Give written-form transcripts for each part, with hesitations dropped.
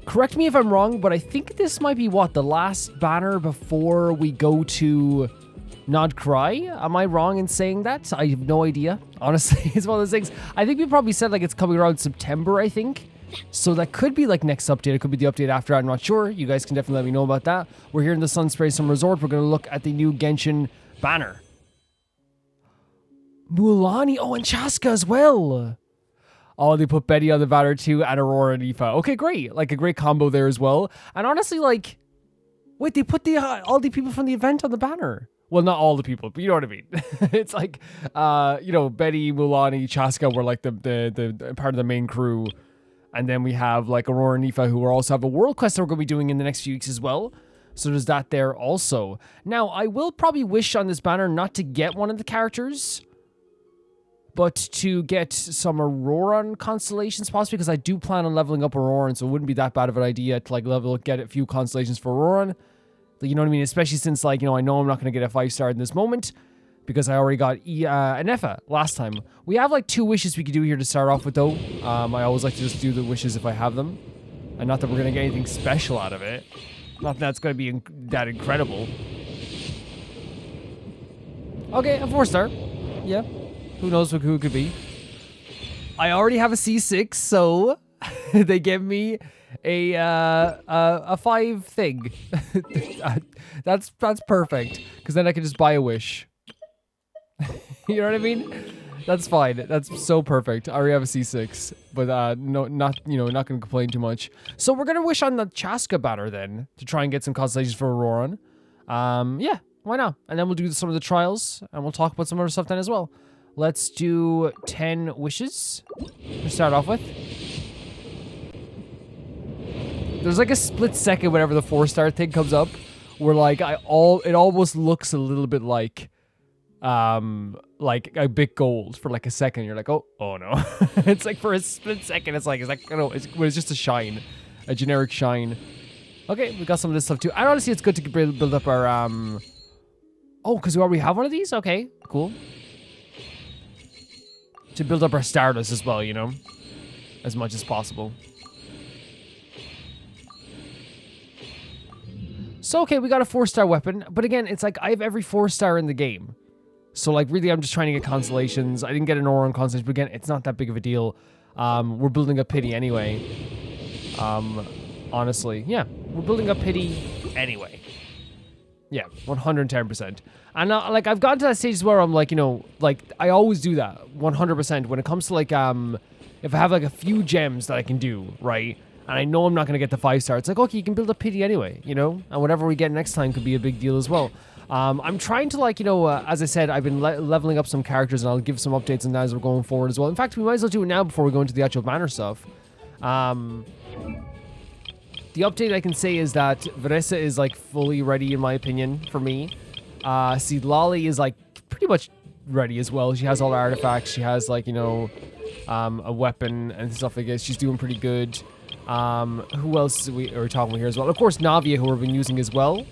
Correct me if I'm wrong, but I think this might be what, the last banner before we go to Nod Cry? Am I wrong in saying that? I have no idea. Honestly, it's one of those things. I think we probably said like it's coming around September, I think. So that could be like next update. It could be the update after. I'm not sure. You guys can definitely let me know about that. We're here in the Sunspray Summer Resort. We're going to look at the new Genshin Banner. Mualani. Oh, and Chasca as well. Oh, they put Betty on the banner too, and Ororon and Aoife. Okay, great. Like a great combo there as well. And honestly, like, wait, they put the all the people from the event on the banner. Well, not all the people, but you know what I mean. It's like, you know, Betty, Mualani, Chasca were like the part of the main crew. And then we have like Ororon and Aoife, who also have a world quest that we're going to be doing in the next few weeks as well. So there's that there also. Now, I will probably wish on this banner not to get one of the characters, but to get some Ororon constellations possibly, because I do plan on leveling up Ororon, so it wouldn't be that bad of an idea to like get a few constellations for Ororon. You know what I mean? Especially since, like, you know, I know I'm not going to get a 5-star in this moment because I already got an Effa last time. We have like 2 wishes we could do here to start off with though. I always like to just do the wishes if I have them. And not that we're going to get anything special out of it. Not that that's going to be that incredible. Okay, a 4-star. Yeah. Who knows who it could be. I already have a C6, so they give me a 5 thing. That's perfect, because then I can just buy a wish. You know what I mean? That's fine. That's so perfect. I already have a C6, but no, not not gonna complain too much. So we're gonna wish on the Chasca banner then to try and get some constellations for Ororon. Yeah, why not? And then we'll do some of the trials, and we'll talk about some other stuff then as well. Let's do 10 wishes to start off with. There's like a split second whenever the 4-star thing comes up, where like it almost looks a little bit like a bit gold for like a second. You're like, oh no. It's like for a split second, it's like it's just a shine, a generic shine. Okay, we got some of this stuff too. And honestly, it's good to build up our oh, because we already have one of these. Okay, cool. To build up our Stardust as well, you know, as much as possible. So, okay, we got a 4-star weapon, but again, it's like I have every 4-star in the game. So, like, really, I'm just trying to get constellations. I didn't get an Ororon constellation, but again, it's not that big of a deal. We're building up pity anyway. Honestly, yeah, we're building up pity anyway. Yeah, 110%. And like, I've gotten to that stage where I'm like, you know, like, I always do that 100% when it comes to like, if I have like a few gems that I can do, right? And I know I'm not going to get the 5-star. It's like, okay, you can build up pity anyway, you know? And whatever we get next time could be a big deal as well. I'm trying to, like, you know, as I said, I've been leveling up some characters, and I'll give some updates on that as we're going forward as well. In fact, we might as well do it now before we go into the actual banner stuff. The update I can say is that Veressa is, like, fully ready, in my opinion, for me. See, Lolly is, like, pretty much ready as well. She has all the artifacts. She has, like, you know, a weapon and stuff like this. She's doing pretty good. Who else are we talking about here as well? Of course, Navia, who we've been using as well,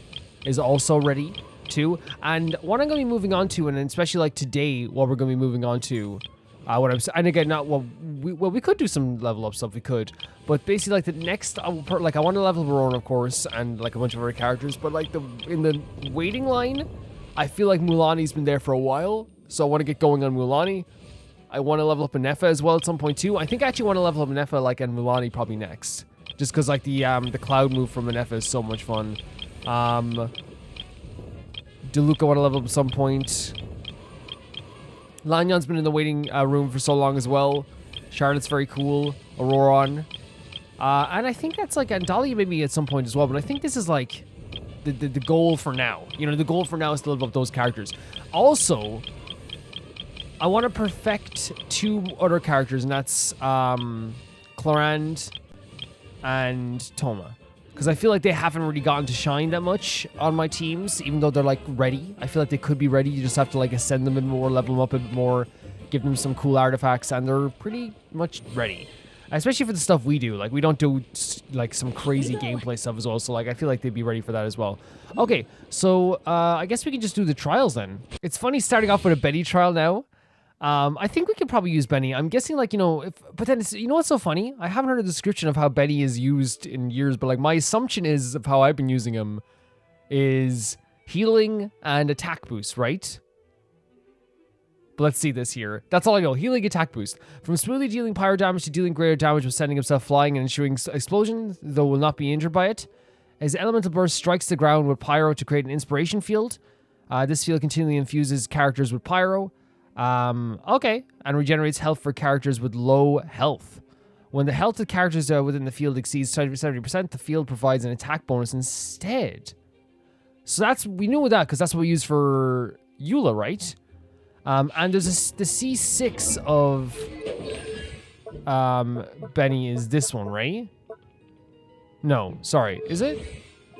is also ready too. And what I'm going to be moving on to, and especially like today, what we're going to be moving on to, and again, not we could do some level up stuff, we could, but basically like the next, like I want to level up Ororon, of course, and like a bunch of other characters, but like in the waiting line, I feel like Mualani's been there for a while, so I want to get going on Mualani. I want to level up an Effa as well at some point too. I think I actually want to level up an Effa like and Mualani probably next, just because like the cloud move from an Effa is so much fun. Diluc I want to level up at some point. Lanyon's been in the waiting room for so long as well. Charlotte's very cool. Ororon. And I think that's like, and Dahlia maybe at some point as well, but I think this is like the goal for now. You know, the goal for now is to level up those characters. Also, I want to perfect 2 other characters, and that's Clorand and Toma. Because I feel like they haven't really gotten to shine that much on my teams, even though they're, like, ready. I feel like they could be ready. You just have to, like, ascend them a bit more, level them up a bit more, give them some cool artifacts, and they're pretty much ready. Especially for the stuff we do. Like, we don't do, like, some crazy gameplay stuff as well, so, like, I feel like they'd be ready for that as well. Okay, so, I guess we can just do the trials then. It's funny starting off with a Betty trial now. I think we could probably use Benny. I'm guessing, like, but then you know what's so funny? I haven't heard a description of how Benny is used in years, but like my assumption is of how I've been using him is healing and attack boost, right? But let's see this here. That's all I know. Healing, attack boost. From smoothly dealing pyro damage to dealing greater damage with sending himself flying and ensuring explosion, though will not be injured by it. His elemental burst strikes the ground with pyro to create an inspiration field. This field continually infuses characters with pyro. Okay. And regenerates health for characters with low health. When the health of characters within the field exceeds 70%, the field provides an attack bonus instead. So we knew that because that's what we use for Eula, right? And there's the C6 of Benny is this one, right? No, sorry. Is it?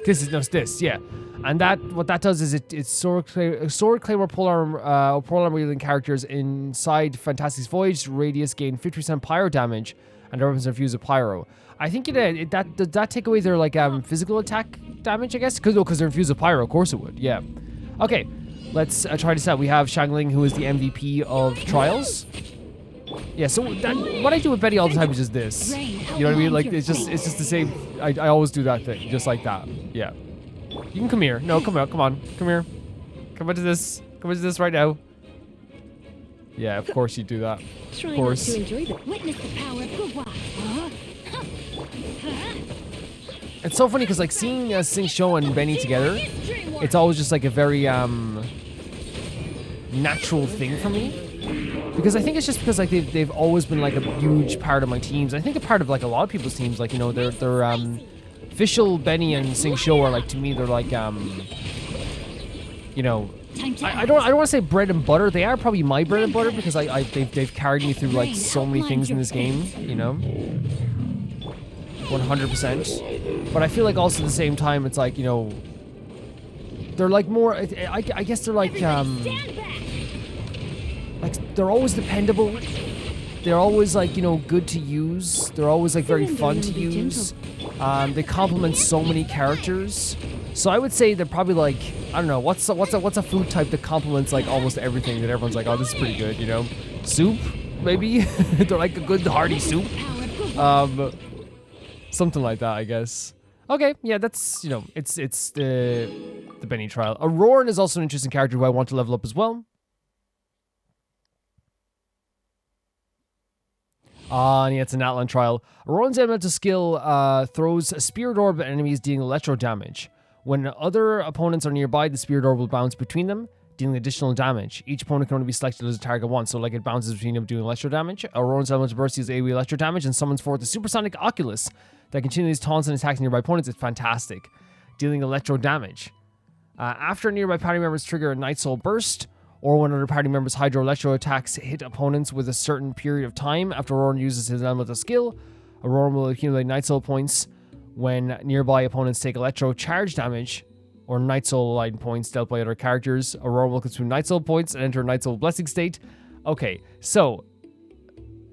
It's this, yeah. And what that does is it's sword claymore polearm wielding characters inside Fantasti's Voyage radius gain 50% pyro damage, and their weapons are infused with pyro. I think does that take away their like physical attack damage, I guess? Because they're infused with pyro, of course it would. Yeah. Okay. Let's try this out. We have Xiangling, who is the MVP of Trials. Yeah, so what I do with Betty all the time is just this. You know what I mean? Like, it's just the same. I always do that thing, just like that. Yeah. You can come here. No, come on. Come here. Come into this. Come into this right now. Yeah, of course you do that. Of course. It's so funny because, like, seeing Xingqiu and Benny together, it's always just like a very natural thing for me, because I think it's just because like they've always been like a huge part of my teams. I think a part of like a lot of people's teams, like, they're official Benny and Xingqiu are like, to me, they're like I don't want to say bread and butter. They are probably my bread and butter because they've carried me through like so many things in this game, 100%. But I feel like also at the same time it's like, they're like more, I guess they're like they're always dependable. They're always like, good to use. They're always like very fun to use. They complement so many characters. So I would say they're probably like, I don't know, what's a food type that complements like almost everything that everyone's like, oh, this is pretty good, Soup, maybe? They're like a good hearty soup. Something like that, I guess. Okay, yeah, that's, it's the Benny trial. Ororon is also an interesting character who I want to level up as well. And yeah, it's a Natlan trial. Ororon's elemental skill throws a spirit orb at enemies, dealing electro damage. When other opponents are nearby, the spirit orb will bounce between them, dealing additional damage. Each opponent can only be selected as a target once, so like it bounces between them, doing electro damage. Ororon's elemental burst deals AoE electro damage and summons forth the supersonic Oculus that continues taunts and attacks nearby opponents. It's fantastic, dealing electro damage. After nearby party members trigger a Night Soul burst, or when other party members' hydro electro attacks hit opponents with a certain period of time after Ororon uses his elemental skill, Ororon will accumulate Night Soul points. When nearby opponents take electro charge damage or Night Soul aligned points dealt by other characters, Ororon will consume Night Soul points and enter a Night Soul blessing state. Okay, so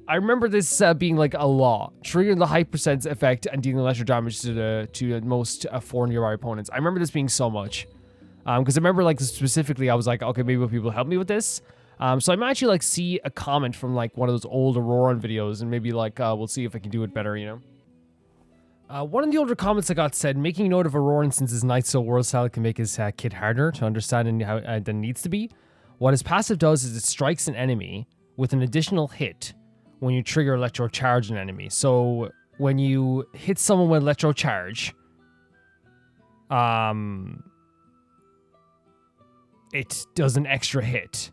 I remember this being like a law, triggering the high percent effect and dealing electro damage to the most 4 nearby opponents. I remember this being so much. Because I remember, like, specifically, I was like, okay, maybe people help me with this. So I might actually, like, see a comment from, like, one of those old Ororon videos, and maybe, like, we'll see if I can do it better, One of the older comments I got said, making note of Ororon since his Night Soul world style can make his kit harder to understand than it needs to be. What his passive does is it strikes an enemy with an additional hit when you trigger electro charge an enemy. So when you hit someone with electro charge, it does an extra hit.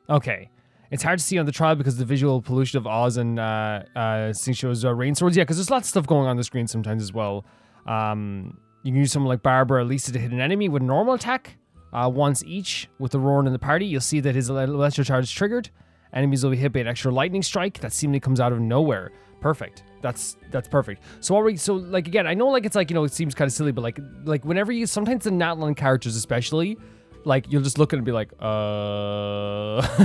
Okay. It's hard to see on the trial because of the visual pollution of Oz and Xingqiu's rain swords. Yeah, because there's lots of stuff going on the screen sometimes as well. You can use someone like Barbara Lisa to hit an enemy with a normal attack once each with the Ororon in the party. You'll see that his electro charge is triggered. Enemies will be hit by an extra lightning strike that seemingly comes out of nowhere. Perfect. That's perfect. So like again, I know like it's like, it seems kind of silly, but like whenever you, sometimes the Natlan characters especially, like, you'll just look at it and be like,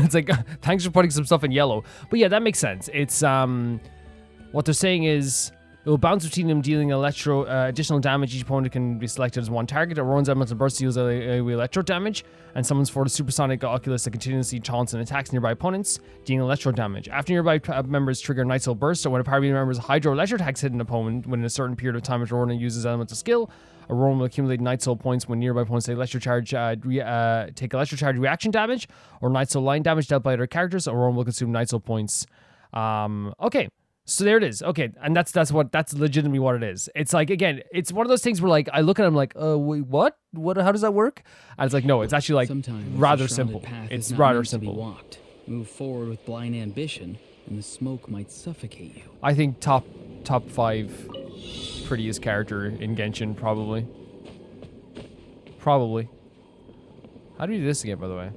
it's like, thanks for putting some stuff in yellow. But yeah, that makes sense. It's, what they're saying is, It will bounce between them, dealing additional damage. Each opponent can be selected as one target. Ororon's elemental burst deals AoE electro damage, and summons for the supersonic Oculus that continuously taunts and attacks nearby opponents, dealing electro damage. After nearby members trigger Night Soul Burst, or when a party member's hydro electro attacks hit an opponent within a certain period of time after Ororon uses elemental skill, Ororon will accumulate Night Soul points when nearby opponents take electro charge reaction damage, or Night Soul line damage dealt by other characters. Ororon will consume Night Soul points. Okay. So there it is. Okay, and that's legitimately what it is. It's like, again, it's one of those things where like I look at it, I'm like, wait, what? How does that work? And it's like, no, it's actually like Sometimes rather simple. It's rather simple. To be walked. Move forward with blind ambition, and the smoke might suffocate you. I think top 5 prettiest character in Genshin, probably. Probably. How do you do this again, by the way?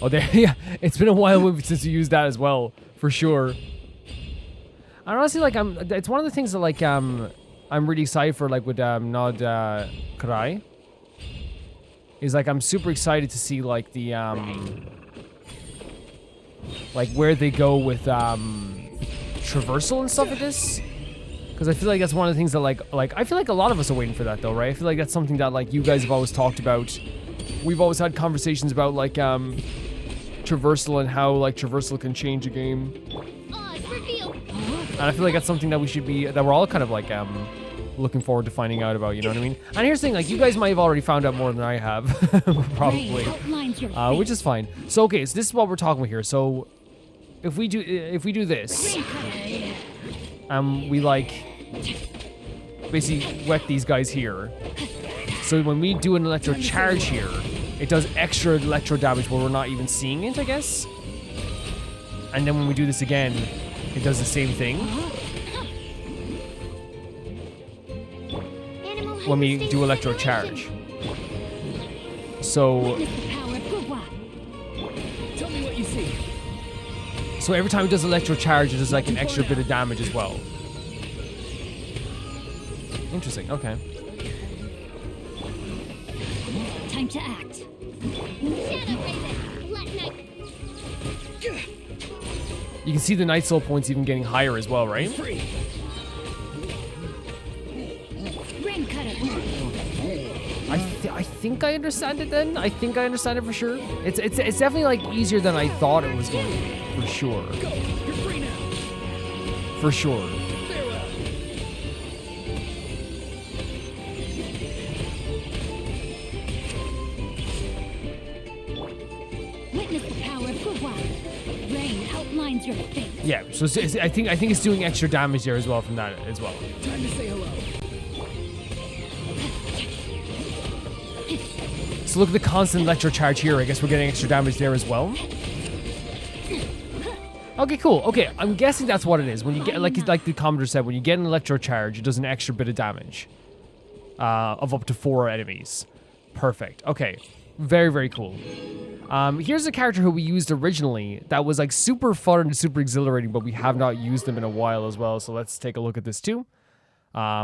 Oh, there, yeah. It's been a while since we used that as well, for sure. I honestly like it's one of the things that like I'm really excited for, like with Nod Krai. Is like I'm super excited to see like the like where they go with traversal and stuff like this. Because I feel like that's one of the things that like I feel like a lot of us are waiting for that though, right? I feel like that's something that like you guys have always talked about. We've always had conversations about like traversal and how like traversal can change a game. And I feel like that's something that we're all kind of like looking forward to finding out about, you know what I mean? And here's the thing, like you guys might have already found out more than I have, probably, which is fine. So okay, so this is what we're talking about here. So if we do this, we like basically wet these guys here. So when we do an electro charge here, it does extra electro damage where we're not even seeing it, I guess. And then when we do this again, it does the same thing. When we do electro charge. So Tell me what you see. So every time it does electro charge, it does like an extra bit of damage as well. Interesting, okay. Time to act. You can see the Night Soul points even getting higher as well, right? I think I understand it then. I think I understand it for sure. It's definitely like easier than I thought it was going to be, for sure. For sure. Your fate. Yeah, so I think it's doing extra damage there as well from that as well. Time to say hello. So look at the constant electro charge here. I guess we're getting extra damage there as well. Okay, cool. Okay, I'm guessing that's what it is. When you get like the commenter said, when you get an electro charge, it does an extra bit of damage of up to 4 enemies. Perfect. Okay, very, very cool. Here's a character who we used originally that was like super fun and super exhilarating, but we have not used them in a while as well. So let's take a look at this too. I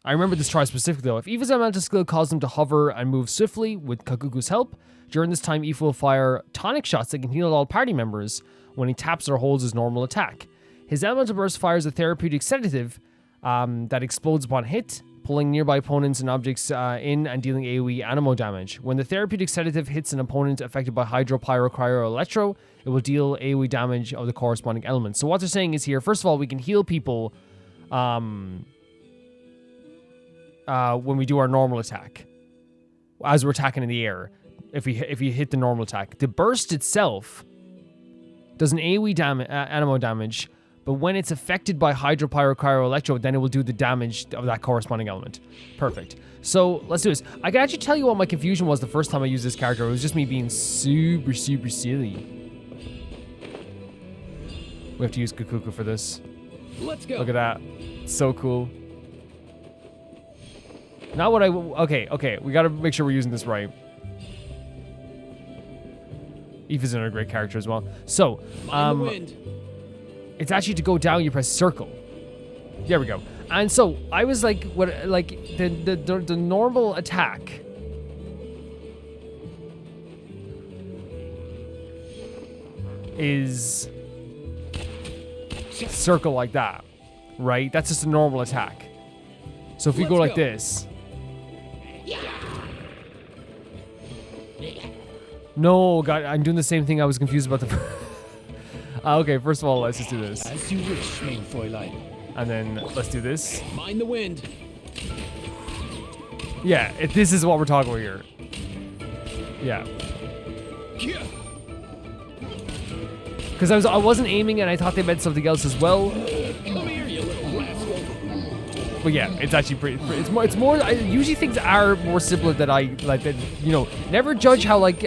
remember this try specifically though. If Eva's elemental skill causes him to hover and move swiftly with Kakuku's help, during this time Eva will fire tonic shots that can heal all party members when he taps or holds his normal attack. His elemental burst fires a therapeutic sedative that explodes upon hit, pulling nearby opponents and objects in and dealing AoE animo damage. When the therapeutic sedative hits an opponent affected by Hydro, Pyro, Cryo, or Electro, it will deal AoE damage of the corresponding element. So what they're saying is here, first of all, we can heal people when we do our normal attack, as we're attacking in the air, if we hit the normal attack. The burst itself does an AoE animo damage, but when it's affected by Hydro, Pyro, Cryo, Electro, then it will do the damage of that corresponding element. Perfect. So let's do this. I can actually tell you what my confusion was the first time I used this character. It was just me being super, super silly. We have to use Kakuku for this. Let's go. Look at that. It's so cool. Not what okay. We gotta make sure we're using this right. Eva's another great character as well. So, it's actually to go down, you press circle. There we go. And so I was like, the normal attack is circle like that, right? That's just a normal attack. So if we go like this. No, God, I'm doing the same thing. I was confused about the... Okay, first of all, let's just do this. As you wish, mein Fräulein. And then let's do this. Mind the wind. Yeah, this is what we're talking about here. Yeah. Because I wasn't aiming and I thought they meant something else as well. Come here, you little rascal. But yeah, it's actually pretty it's more usually things are more simpler than I like that, you know, never judge how like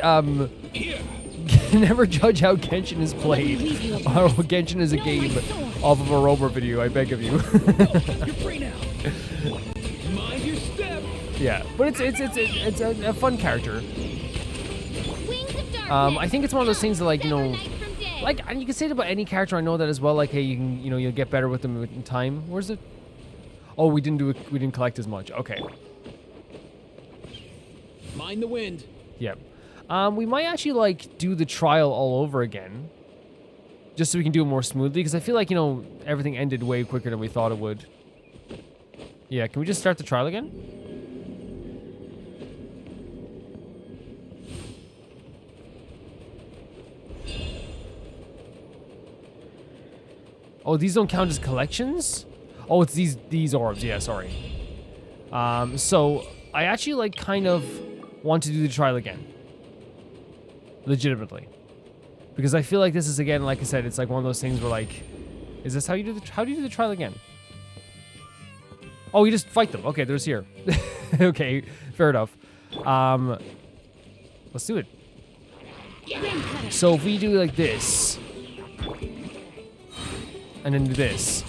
never judge how Genshin is played or Genshin is a game off of a Ororon video, I beg of you. You're free now. Mind your step. Yeah, but it's a fun character. I think it's one of those things that, like, you know, like, and you can say it about any character. I know that as well. Like, hey, you can, you know, you'll get better with them in time. Where's it? Oh, we didn't collect as much. Okay. Mind the wind. Yep. We might actually like do the trial all over again, just so we can do it more smoothly. Because I feel like, you know, everything ended way quicker than we thought it would. Yeah. Can we just start the trial again? Oh, these don't count as collections? Oh, it's these orbs. Yeah, sorry. So I actually like kind of want to do the trial again. Legitimately. Because I feel like this is, again, like I said, it's like one of those things where, like, is this how you do how do you do the trial again? Oh, you just fight them. Okay, there's here. Okay, fair enough. Let's do it. So if we do like this, and then do this.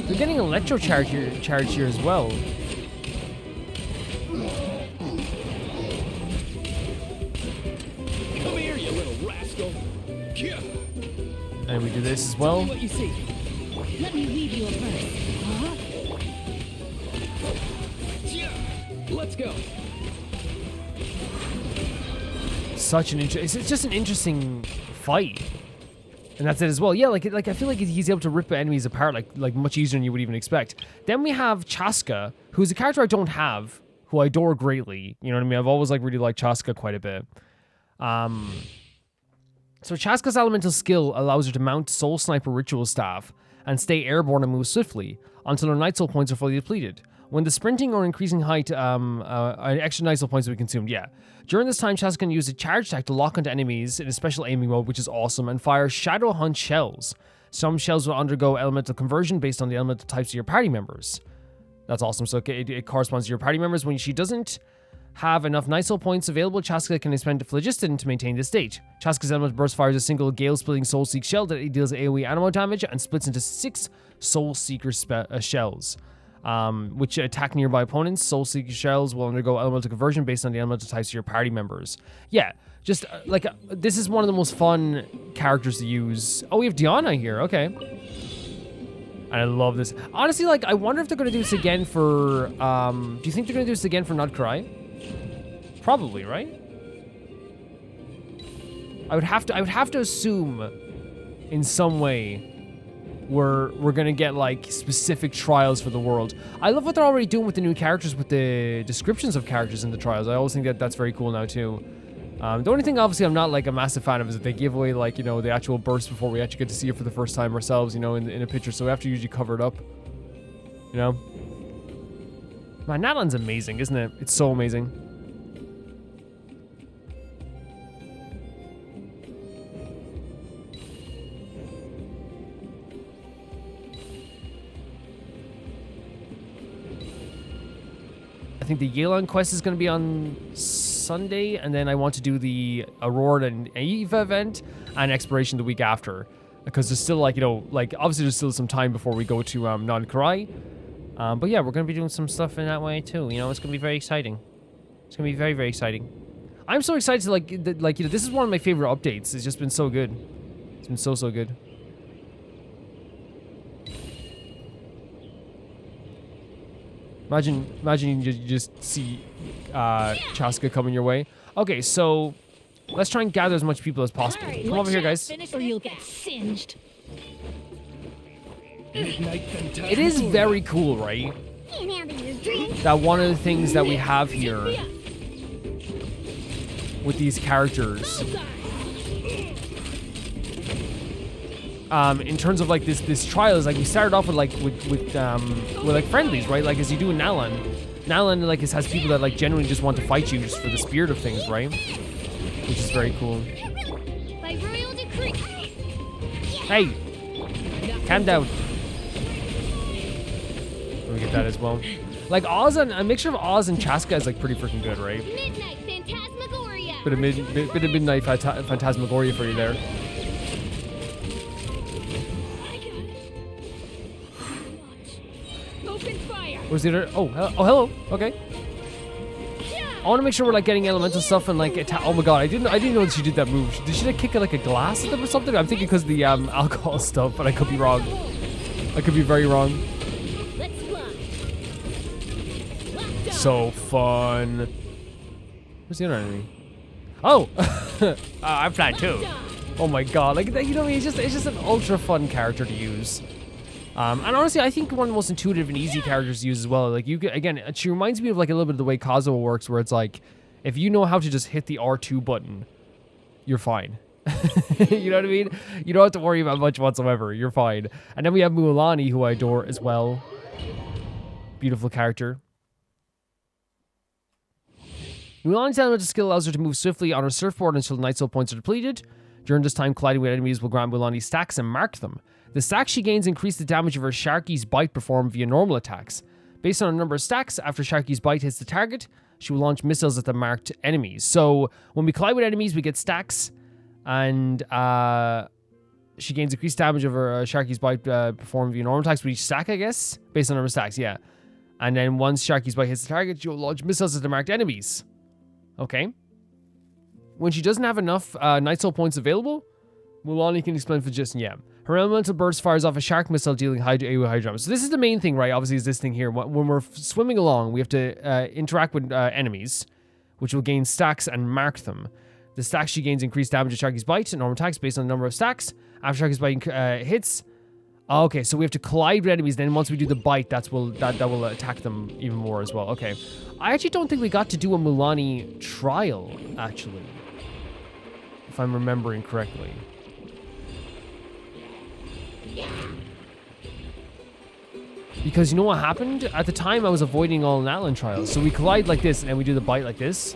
They're getting electro charge here as well. Come here, you little rascal. And we do this as well. What you see? Let me read you a verse. Let's go. Such an it's just an interesting fight, and that's it as well. Yeah, like I feel like he's able to rip enemies apart like much easier than you would even expect. Then we have Chasca, who's a character I don't have, who I adore greatly. You know what I mean? I've always like really liked Chasca quite a bit. So Chasca's elemental skill allows her to mount Soul Sniper Ritual Staff and stay airborne and move swiftly until her Night Soul points are fully depleted. When the sprinting or increasing height, extra Night Soul points will be consumed, yeah. During this time, Chasca can use a charge attack to lock onto enemies in a special aiming mode, which is awesome, and fire Shadow Hunt shells. Some shells will undergo elemental conversion based on the elemental types of your party members. That's awesome, so it corresponds to your party members. When she doesn't have enough Night Soul points available, Chasca can expend Phlogiston to maintain this state. Chasca's elemental burst fires a single Gale-splitting Soul Seek shell that deals AoE animal damage and splits into 6 Soul Seeker shells. Which attack nearby opponents. Soul Seeker shells will undergo elemental conversion based on the elemental types of your party members. Yeah, just this is one of the most fun characters to use. Oh, we have Diana here. Okay. And I love this. Honestly, like, I wonder if they're going to do this again for, do you think they're going to do this again for Not Cry? Probably, right? I would have to assume in some way we're gonna get like specific trials for the world. I love what they're already doing with the new characters, with the descriptions of characters in the trials. I always think that that's very cool now too. The only thing obviously I'm not like a massive fan of is that they give away like, you know, the actual burst before we actually get to see it for the first time ourselves, you know, in a picture, so we have to usually cover it up, you know. Man, Natlan's amazing, isn't it? It's so amazing. I think the Yelan quest is going to be on Sunday, and then I want to do the Aurora and Eva event and Exploration the week after, because there's still, like, you know, like, obviously there's still some time before we go to Non-Karai, but yeah, we're going to be doing some stuff in that way too, you know. It's going to be very exciting. It's going to be very, very exciting. I'm so excited to, like, you know, this is one of my favorite updates. It's just been so good. It's been so good. Imagine you just see Chasca coming your way. Okay, so Let's try and gather as much people as possible. Alright, Come over here, guys. Finish or you'll get singed. It is very cool, right? That one of the things that we have here with these characters, in terms of like this trial, is like we started off with like with friendlies, right? Like as you do in Natlan. Natlan like has people that like genuinely just want to fight you just for the spirit of things, right? Which is very cool. By royal decree. Hey, calm down. Let me get that as well. Like Oz and a mixture of Oz and Chasca is like pretty freaking good, right? Midnight Phantasmagoria. Bit of midnight phantasmagoria for you there. Open fire. Where's the other? Oh, hello. Okay. I want to make sure we're like getting elemental stuff and like oh my god, I didn't know that she did that move. Did she like kick like a glass at them or something? I'm thinking because of the alcohol stuff, but I could be wrong. I could be very wrong. Let's fly. So fun. Where's the other enemy? Oh, I'm flying too. Oh my god, like you know, it's just an ultra fun character to use. And honestly, I think one of the most intuitive and easy characters to use as well. Like again, she reminds me of like a little bit of the way Kazuo works, where it's like, if you know how to just hit the R2 button, you're fine. You know what I mean? You don't have to worry about much whatsoever. You're fine. And then we have Mualani, who I adore as well. Beautiful character. Mualani's elemental skill allows her to move swiftly on her surfboard until the night soul points are depleted. During this time, colliding with enemies will grant Mualani stacks and mark them. The stacks she gains increase the damage of her Sharky's Bite performed via normal attacks. Based on a number of stacks, after Sharky's Bite hits the target, she will launch missiles at the marked enemies. So when we collide with enemies, we get stacks, and she gains increased damage of her Sharky's Bite performed via normal attacks with each stack, I guess? Based on number of stacks, yeah. And then once Sharky's Bite hits the target, she'll launch missiles at the marked enemies. Okay. When she doesn't have enough Night Soul points available, Mualani can explain for just, yeah. Her elemental burst fires off a shark missile dealing high damage. So this is the main thing, right? Obviously, is this thing here. When we're swimming along, we have to interact with enemies, which will gain stacks and mark them. The stacks she gains increased damage of Sharky's Bite and normal attacks based on the number of stacks. After Sharky's Bite hits... Okay, so we have to collide with enemies. Then once we do the bite, that will attack them even more as well. Okay. I actually don't think we got to do a Mualani trial, actually. If I'm remembering correctly. Because you know what happened? At the time, I was avoiding all Natlan trials. So we collide like this, and then we do the bite like this.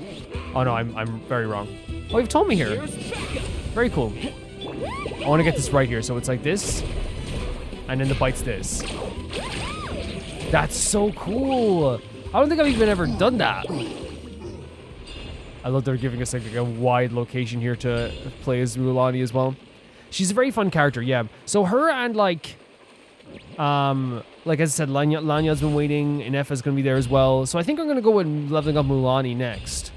Oh no, I'm very wrong. Oh, you've told me here. Very cool. I want to get this right here. So it's like this. And then the bite's this. That's so cool. I don't think I've even ever done that. I love they're giving us like a wide location here to play as Mualani as well. She's a very fun character, yeah. So her and like as I said, Lanya's been waiting, Inefa's gonna be there as well. So I think I'm gonna go with leveling up Mualani next.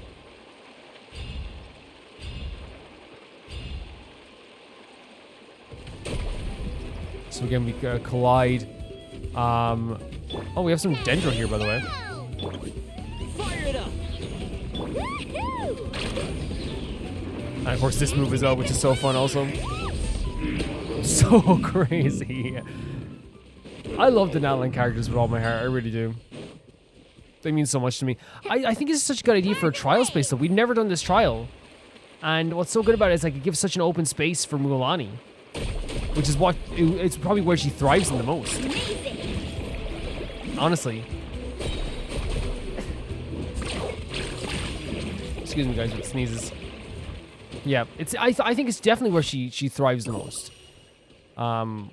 So again, we collide. Oh, we have some Dendro here, by the way. Fire it up! And of course, this move is out, which is so fun also. So crazy. I love the Natlan characters with all my heart. I really do. They mean so much to me. I think it's such a good idea for a trial space, though. We've never done this trial. And what's so good about it is like it gives such an open space for Mualani. Which is it's probably where she thrives in the most. Honestly. Excuse me, guys, with sneezes. Yeah, I think it's definitely where she thrives the most.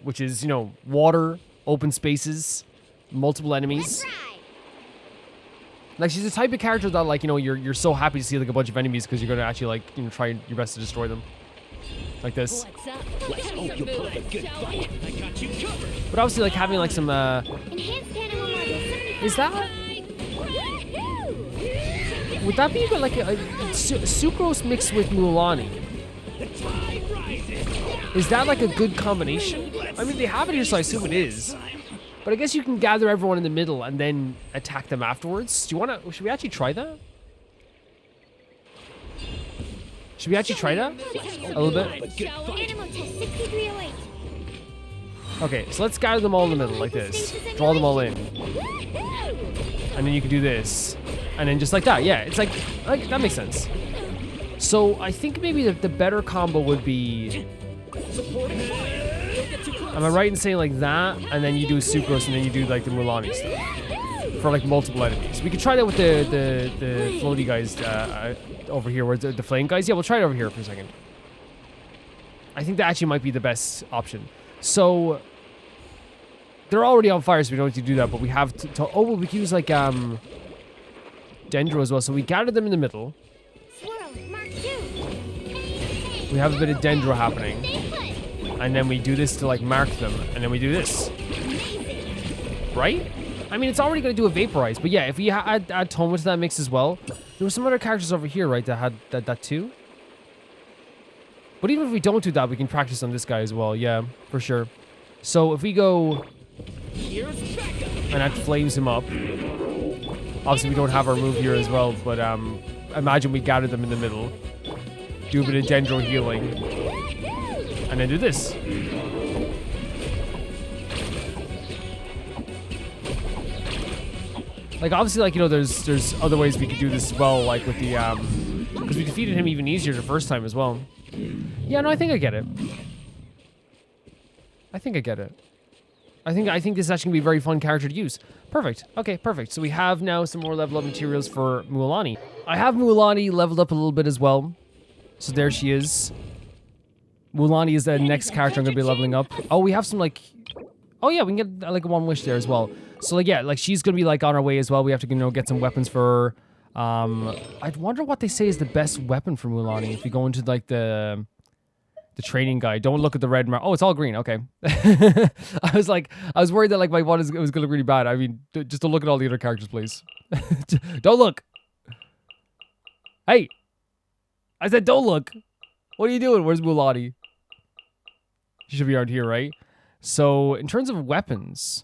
Which is, you know, water, open spaces, multiple enemies. Like, she's the type of character that, like, you know, you're so happy to see like a bunch of enemies because you're gonna actually like, you know, try your best to destroy them. Like this. Let's hope you put up a good fight. I got you covered. But obviously, like having like some is that? Would that be like a Sucrose mixed with Mualani? Is that like a good combination? I mean, they have it here, so I assume it is. But I guess you can gather everyone in the middle and then attack them afterwards. Do you want to? Should we actually try that? Should we actually try that a little bit? Animal test 6308. Okay, so let's gather them all in the middle like this. Draw them all in. And then you can do this. And then just like that. Yeah, it's like that makes sense. So I think maybe the better combo would be... Am I right in saying like that? And then you do Sucrose and then you do like the Mualani stuff. For like multiple enemies. We could try that with the floaty guys over here. Where the flame guys. Yeah, we'll try it over here for a second. I think that actually might be the best option. So they're already on fire, so we don't need to do that. But we have to oh, well, we can use like Dendro as well. So we gather them in the middle. Swirl, Mark 2. We have a bit of Dendro happening, and then we do this to like mark them, and then we do this. Right? I mean, it's already going to do a vaporize, but yeah, if we add Toma to that mix as well, there were some other characters over here, right, that had that too. But even if we don't do that, we can practice on this guy as well. Yeah, for sure. So if we go and that flames him up. Obviously, we don't have our move here as well, but imagine we gather them in the middle, do a bit of Dendro healing, and then do this. Like, obviously, like, you know, there's other ways we could do this as well, like with the, because we defeated him even easier the first time as well. Yeah, no, I think I get it. I think this is actually going to be a very fun character to use. Perfect. Okay, perfect. So we have now some more level up materials for Mualani. I have Mualani leveled up a little bit as well. So there she is. Mualani is the next character I'm going to be leveling up. Oh, we have some, like... Oh, yeah, we can get, like, one wish there as well. So, like, yeah, like, she's going to be, like, on her way as well. We have to, you know, get some weapons for her. I'd wonder what they say is the best weapon for Mualani. If you go into, like, the training guide. Don't look at the red mark. Oh, it's all green. Okay. I was worried that, like, my one was going to look really bad. I mean, just don't look at all the other characters, please. Don't look. Hey. I said don't look. What are you doing? Where's Mualani? She should be around here, right? So, in terms of weapons...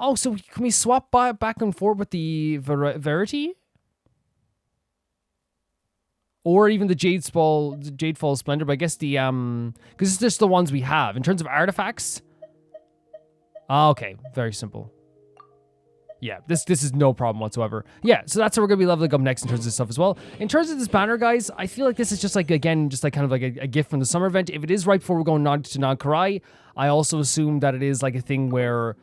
Oh, so can we swap back and forth with the Verity? Or even the Jadefall Splendor, but I guess the, because it's just the ones we have. In terms of artifacts... Okay, very simple. Yeah, this is no problem whatsoever. Yeah, so that's how we're going to be leveling up next in terms of this stuff as well. In terms of this banner, guys, I feel like this is just like, again, just like kind of like a gift from the summer event. If it is right before we're going to Nod Karai, I also assume that it is like a thing where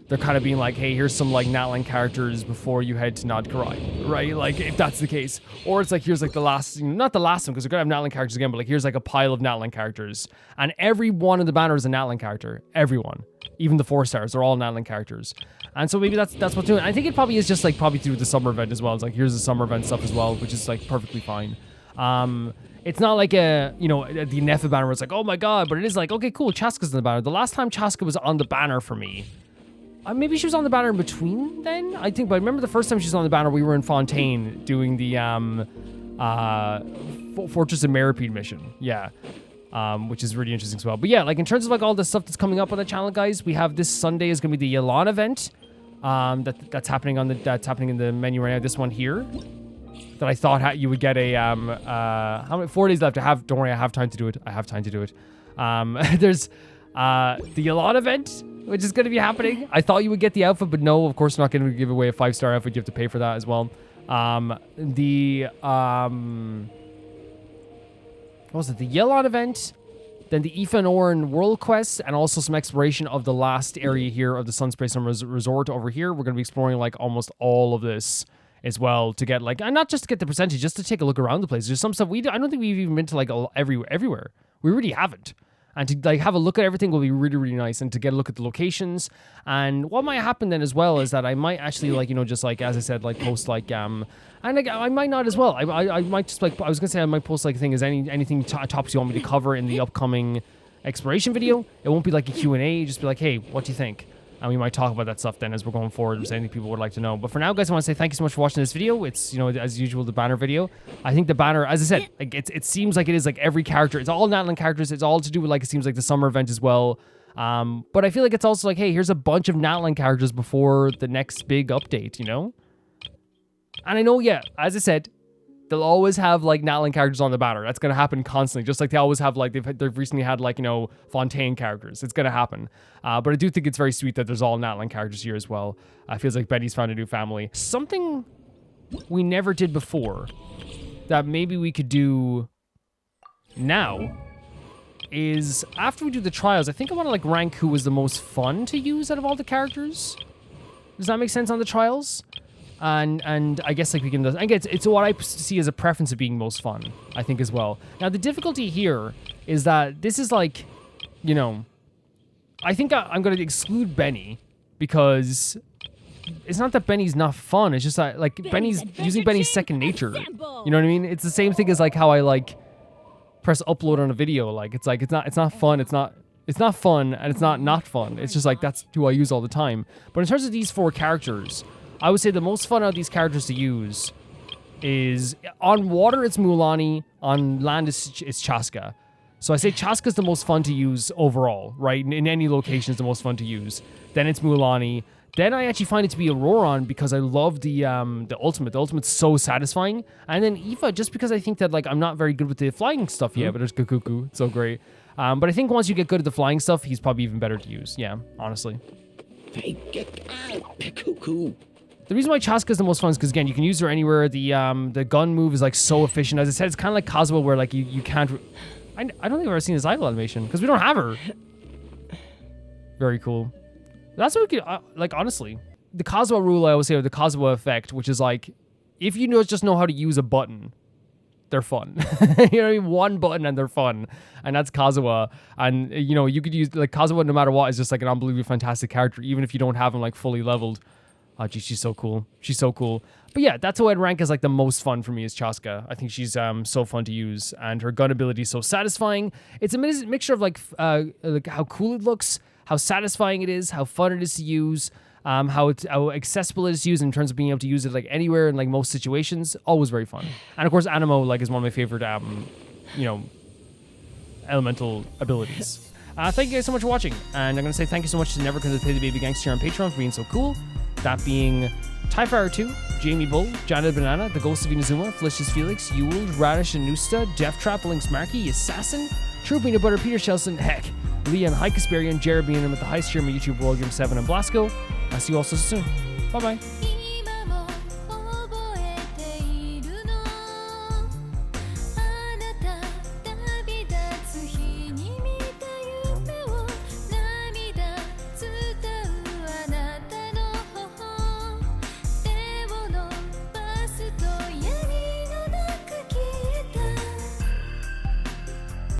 they're kind of being like, hey, here's some like Natlan characters before you head to Nod Karai, right? Like, if that's the case. Or it's like, here's like the last, not the last one, because we're going to have Natlan characters again, but like, here's like a pile of Natlan characters. And every one in the banner is a Natlan character. Everyone. Even the 4 stars, they're all Natlan characters. And so maybe that's what's doing it. I think it probably is just like probably through the summer event as well. It's like, here's the summer event stuff as well, which is like perfectly fine. It's not like a, you know, the Nefa banner where it's like, oh my god, but it is like, okay, cool, Chasca's in the banner. The last time Chasca was on the banner for me, maybe she was on the banner in between then, I think, but I remember the first time she was on the banner, we were in Fontaine doing the Fortress of Meripede mission. Yeah. Which is really interesting as well. But yeah, like in terms of like all the stuff that's coming up on the channel, guys, we have this Sunday is going to be the Yelan event. That's happening that's happening in the menu right now. This one here, that I thought you would get a how many 4 days left. Don't worry, I have time to do it. There's the Yelan event, which is going to be happening. I thought you would get the outfit, but no, of course, we're not going to give away a 5-star outfit. You have to pay for that as well. What was it? The Yelan event, then the Aoife and Oren World Quest, and also some exploration of the last area here of the Sunspray Summer Resort over here. We're going to be exploring like almost all of this as well to get like, and not just to get the percentage, just to take a look around the place. There's some stuff I don't think we've even been to like everywhere. We really haven't. And to like have a look at everything will be really, really nice. And to get a look at the locations. And what might happen then as well is that I might actually like, you know, just like, as I said, like post like, and like, I might not as well. I might just like, I was going to say I might post like a thing is anything topics you want me to cover in the upcoming exploration video. It won't be like a Q&A. Just be like, hey, what do you think? And we might talk about that stuff then as we're going forward. If there's anything people would like to know. But for now, guys, I want to say thank you so much for watching this video. It's, you know, as usual, the banner video. I think the banner, as I said, like it seems like it is like every character. It's all Natlan characters. It's all to do with like, it seems like the summer event as well. But I feel like it's also like, hey, here's a bunch of Natlan characters before the next big update, you know? And I know, yeah, as I said, They'll always have like Natlan characters on the banner. That's gonna happen constantly. Just like they always have like they've recently had like, you know, Fontaine characters. It's gonna happen. But I do think it's very sweet that there's all Natlan characters here as well. Feels like Betty's found a new family. Something we never did before that maybe we could do now is after we do the trials, I think I want to like rank who was the most fun to use out of all the characters. Does that make sense on the trials? And I guess like we can, I guess it's what I see as a preference of being most fun, I think as well. Now the difficulty here is that this is like, you know, I think I'm going to exclude Benny because it's not that Benny's not fun. It's just that like Benny's using Benny's second nature. You know what I mean? It's the same thing as like how I like press upload on a video. Like it's not fun. It's not fun and it's not fun. It's just like that's who I use all the time. But in terms of these 4 characters, I would say the most fun out of these characters to use is on water. It's Mualani. On land, it's Chasca. So I say Chasca is the most fun to use overall, right? In any location, is the most fun to use. Then it's Mualani. Then I actually find it to be Ororon because I love the ultimate. The ultimate's so satisfying. And then Aoife, just because I think that like I'm not very good with the flying stuff yet, but there's Kukuku. It's so great. But I think once you get good at the flying stuff, he's probably even better to use. Yeah, honestly. Hey, get out, Kuku. The reason why Chasca is the most fun is because, again, you can use her anywhere. The gun move is, like, so efficient. As I said, it's kind of like Kazuha where, like, you can't... I don't think I've ever seen his idle animation because we don't have her. Very cool. That's what we could... like, honestly. The Kazuha rule, I always say, or the Kazuha effect, which is, like, if you just know how to use a button, they're fun. You know what I mean? One button and they're fun. And that's Kazuha. And, you know, you could use... Like, Kazuha, no matter what, is just, like, an unbelievably fantastic character, even if you don't have him, like, fully leveled. Oh, geez, she's so cool. She's so cool. But yeah, that's who I'd rank as like the most fun for me is Chasca. I think she's so fun to use, and her gun ability is so satisfying. It's a mixture of like how cool it looks, how satisfying it is, how fun it is to use, how accessible it is to use in terms of being able to use it like anywhere in like most situations. Always very fun. And of course, Animo like is one of my favorite you know, elemental abilities. Thank you guys so much for watching, and I'm going to say thank you so much to Never Come to Pay the Baby Gangster here on Patreon for being so cool. That being Tyfire 2, Jamie Bull, Janet Banana, The Ghost of Inazuma, Felicious Felix, Yule, Radish and Nusta, Death Trap, Lynx Markey, Assassin, True Peanut Butter, Peter Shelson, Heck, Leon, High Kasperian, Jared Beanham at the High Streamer, YouTube, World Game 7, and Blasco. I'll see you all so soon. Bye-bye.